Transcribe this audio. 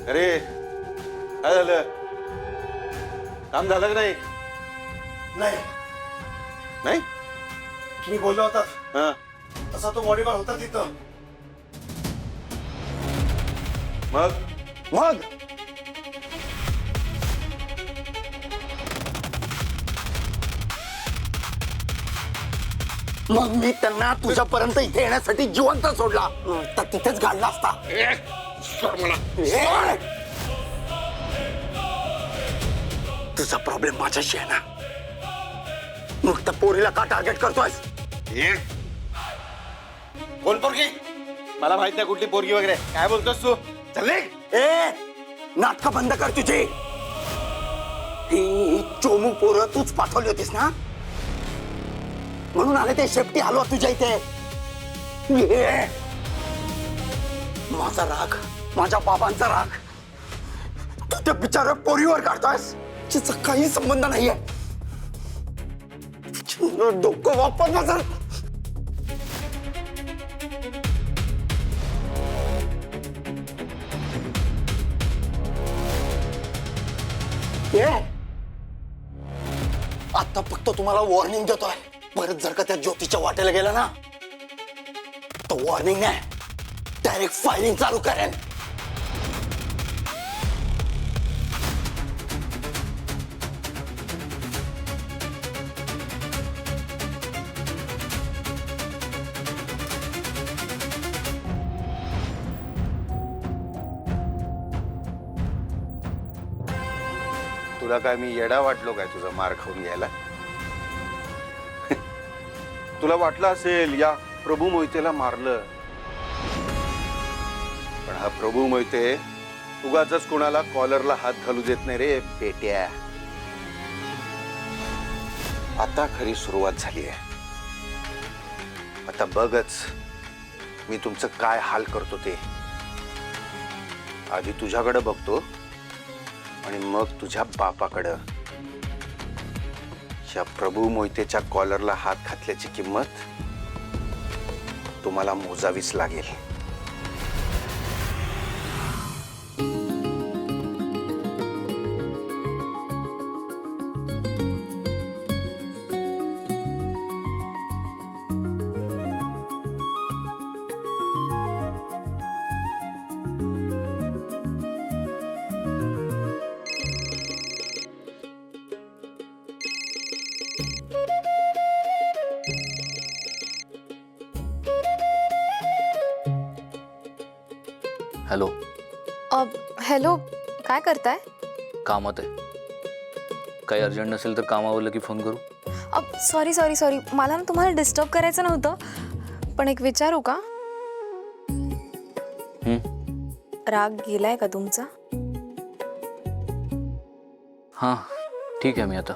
अरे काय झालं? काम झालं का नाही? नाही नाही मी बोललो होता हा तसा तो बॉडीगार्ड होता तिथं. मग मग मग मी त्यांना तुझ्यापर्यंत इथे येण्यासाठी जिवंत सोडला तर तिथेच गाडला असता. तुझा प्रॉब्लेम माझ्याशी आहे ना, मग त्या पोरीला का टार्गेट करतोयस? कोण पोरगी? मला माहित नाही कुठली पोरगी वगैरे. काय बोलतोस तू? चल निघ. ए नाटक बंद कर तुझी. ही चोमू पोरं तूच पाठवली होतीस ना, म्हणून आले ते शेपटी हलवा तुझ्या इथे. ये. माझा राग, माझ्या बाबांचा राग तू त्या बिचाऱ्या पोरीवर काढतोयस जिचा काही संबंध नाहीये. डोकं वापर माझं. आता फक्त तुम्हाला वॉर्निंग देतोय. परत जर का त्या ज्योतीच्या वाटेला गेला ना तो वॉर्निंग नाही, डायरेक्ट फायरिंग चालू करेन. तुला काय मी येडा वाटलो काय तुझा मार खाऊन घ्यायला? तुला वाटलं असेल या प्रभू मोहितेला मारलं, पण हा प्रभू मोहिते उगाचच कुणाला कॉलरला हात घालू देत नाही रे पेट्या. आता खरी सुरुवात झाली आहे. आता बघच मी तुमचं काय हाल करतो ते. आधी तुझ्याकडे बघतो आणि मग तुझ्या बापाकडं. या प्रभू मोहितेच्या कॉलरला हात घातल्याची किंमत तुम्हाला मोजावीच लागेल. हॅलो. हॅलो, काय करताय? कामात आहे. काही अर्जंट नसेल तर कामावरलं की फोन करू. सॉरी सॉरी सॉरी, मला ना तुम्हाला डिस्टर्ब करायचं नव्हतं, पण एक विचारू का? राग गेलाय का तुमचा? हां ठीक आहे, मी आता